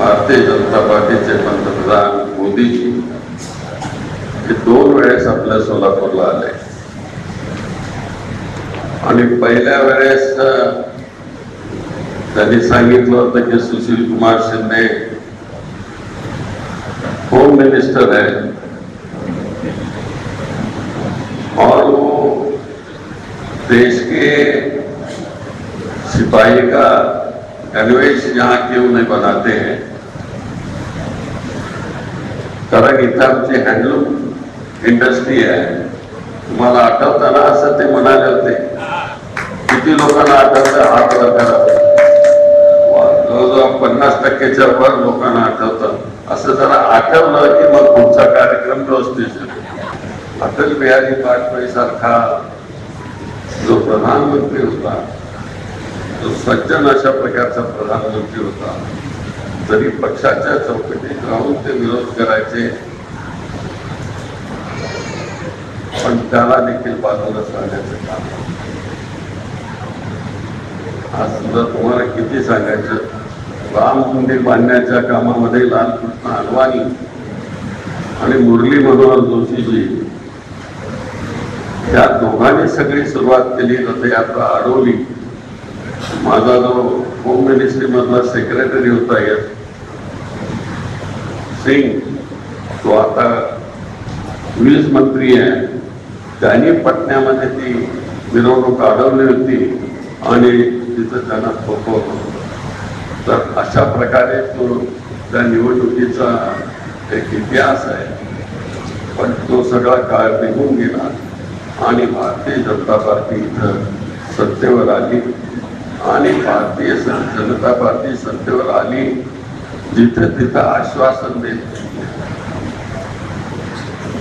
भारतीय जनता पार्टीचे पंतप्रधान मोदीजी हे 2 वेळेस आपल्या सोलापूरला आले आणि पहिल्या वेळेस त्यांनी सांगितलं होतं की सुशील कुमार शिंदे होम मिनिस्टर है और वो देश के सिपाही का गणवेश यहाँ क्यों नहीं बनाते हैं, कारण इथं आमची हँडलूम इंडस्ट्री आहे. तुम्हाला आठवतं ना असं ते म्हणाले होते. किती लोकांना आठवतं? हात वर करा. जवळजवळ 50%च्या वर लोकांना आठवतं. असं जरा आठवलं की मग पुढचा कार्यक्रम व्यवस्थित होतो. अटल बिहारी वाजपेयी सारखा जो प्रधानमंत्री होता, जो सज्जन अशा प्रकारचा प्रधानमंत्री होता, तरी पक्षाच्या चौकटीत राहून ते विरोध करायचे, पण त्याला देखील बाजूला सांगण्याचं काम. आज सुद्धा तुम्हाला किती सांगायचं, राम मंदिर बांधण्याच्या कामामध्ये लालकृष्ण अडवाणी आणि मुरली मनोहर जोशीजी या दोघांनी सगळी सुरुवात केली. रथयात्रा अडवली. माझा जो होम मिनिस्ट्री मधला सेक्रेटरी होता सिंग, तो आता वीज मंत्री आहे. त्यांनी पटण्यामध्ये ती मिरवणूक अडवली होती आणि तिथं त्यांना थोपवलं. तर अशा प्रकारे तो त्या निवडणुकीचा एक इतिहास आहे. पण तो सगळा काळ निघून गेला आणि भारतीय जनता पार्टी इथं सत्तेवर आली आणि भारतीय जनता पार्टी सत्तेवर आली जिथे तिथं आश्वासन देत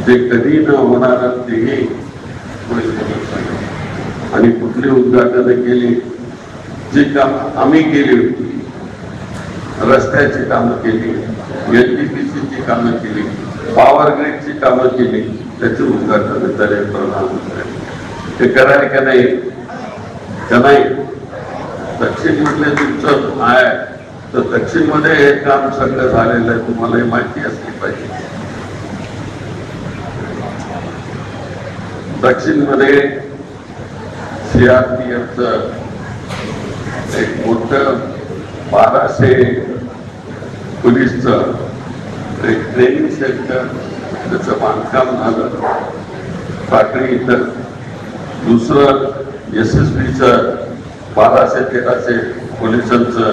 ते कधी न होणार तेही आणि कुठली उद्घाटन केली जी काम आम्ही केली होती, रस्त्याची कामं केली, एनटीपीसीची कामं केली, पॉवर ग्रीडची कामं केली, त्याचे उद्घाटन झाले प्रधानमंत्र्यांनी. ते करायला का नाही? का नाही? दक्षिण मधले तुमचं आहे तर दक्षिण मध्ये हे काम सगळं झालेलं आहे, तुम्हाला हे माहिती असली पाहिजे. दक्षिण मध्ये सीआरपीएफचं एक मोठं 1200 पोलीसचं एक ट्रेनिंग सेंटर, त्याचं बांधकाम झालं. टाकळी इथं दुसरं SSBचं 1200-1300 पोलिसांचं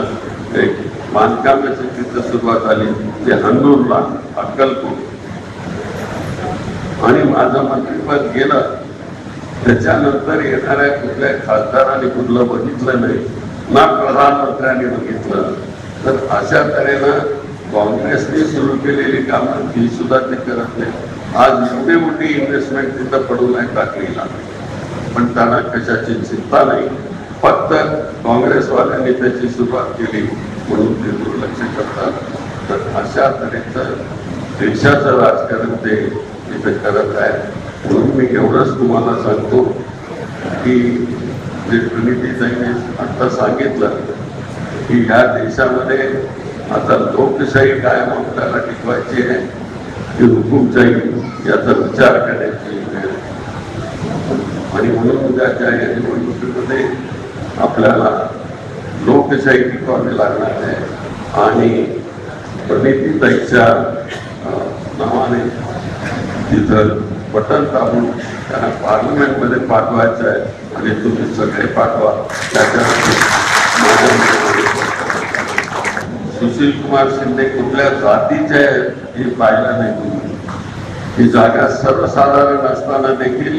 एक बांधकामाची तिथं सुरुवात झाली. ते हन्नूरला, अक्कलकोट. आणि माझं मंत्रिपद गेलं त्याच्यानंतर येणाऱ्या कुठल्या खासदारांनी कुठलं बघितलं नाही ना प्रधानमंत्र्यांनी बघितलं. तर अशा तऱ्हेनं काँग्रेसने सुरू केलेली कामं ही सुद्धा ते करत नाही. आज एवढी मोठी इन्व्हेस्टमेंट तिथं पडून आहे टाकळीला, पण त्यांना कशाची चिंता नाही. फक्त काँग्रेसवाल्यांनी त्याची सुरुवात केली म्हणून ते दुर्लक्ष करतात. तर अशा तऱ्हेचं देशाचं राजकारण ते इथे करत आहे. म्हणून मी एवढंच तुम्हाला सांगतो की जे प्रणितीताईंनी आता सांगितलं की ह्या देशामध्ये आता लोकशाही कायम आपल्याला टिकवायची आहे की हुकुमशाही याचा विचार करायची वेळ. आणि म्हणून उद्याच्या या निवडणुकीमध्ये आपल्याला लोकशाही टिकवावी लागणार आहे. आणि प्रणितीताईच्या नावाने तिथं बटन दाबून त्यांना पार्लमेंटमध्ये पाठवायचं आहे आणि तुम्ही सगळे पाठवा. सुशील कुमार शिंदे कुठल्या जातीचे हे पाहिलं नाही तुम्ही. ही जागा सर्वसाधारण असताना देखील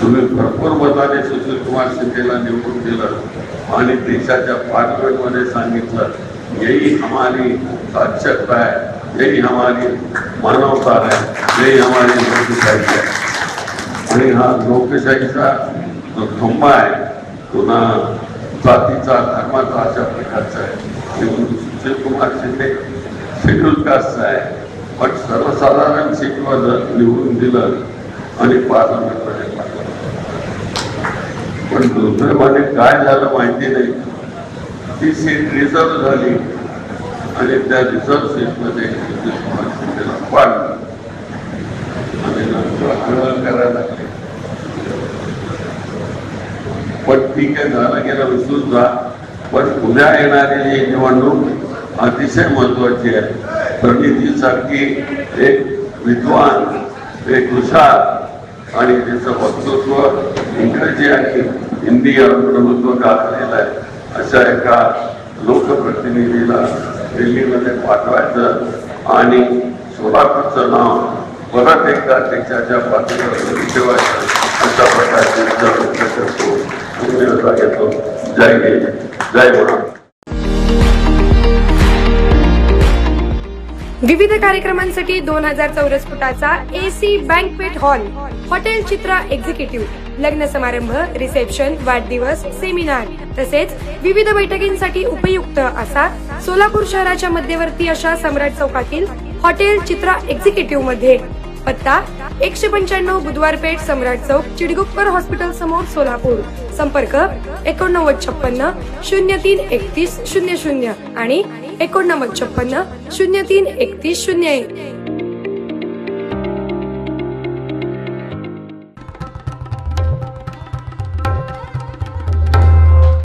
तुम्ही भरपूर मताने सुशील कुमार शिंदेला निवडून दिलं आणि देशाच्या पार्लमेंटमध्ये सांगितलं यही हमारी साक्षरता है, यही हमारी मानवता है, यही हमारी लोकशाही है. आणि हा लोकशाहीचा जो खंबा आहे तो ना जातीचा धर्माचा अशा प्रकारचा आहे. सुशील कुमार शिंदे शेड्यूल कास्टचा आहे, पण सर्वसाधारण सीटवर निवडून दिलं आणि पार्लमेंटमध्ये पाठवलं. पण दुर्दैवाने काय झालं माहिती नाही, ती सीट रिझर्व झाली आणि त्या रिझर्व्ह सीटमध्ये पाडलं आणि नंतर आंदोलन करायला लागले. पण ठीक आहे, झालं गेलं, विसरून जा. पण उद्या येणारी निवडणूक अतिशय महत्वाची आहे. प्रणितीसारखी एक विद्वान, एक हुशार आणि त्याचं वक्तृत्व इंग्रजी आणि हिंदी प्रभुत्व गाजलेलं आहे अशा एका लोकप्रतिनिधीला दिल्लीमध्ये पाठवायचं आणि सोलापूरचं नाव परत एकदा त्याच्या पातळीवर ठेवायचं अशा प्रकारचे विचार व्यक्त करतो. घेतो. जय हिंद, जय महाराष्ट्र. विविध कार्यक्रमांसाठी 2000 चौरस फुटाचा AC बँकवेट हॉल, हॉटेल चित्रा एक्झिक्युटिव्ह, लग्न समारंभ, रिसेप्शन, वाढदिवस, सेमिनार तसेच विविध बैठकींसाठी उपयुक्त असा सोलापूर शहराच्या मध्यवर्ती अशा सम्राट चौकातील हॉटेल चित्रा एक्झिक्युटिव्ह मध्ये. पत्ता 195 बुधवार पेठ, सम्राट चौक, चिडगुप्पर हॉस्पिटल समोर, सोलापूर. संपर्क 8956 03 31 00 आणि 8956 03 31 01.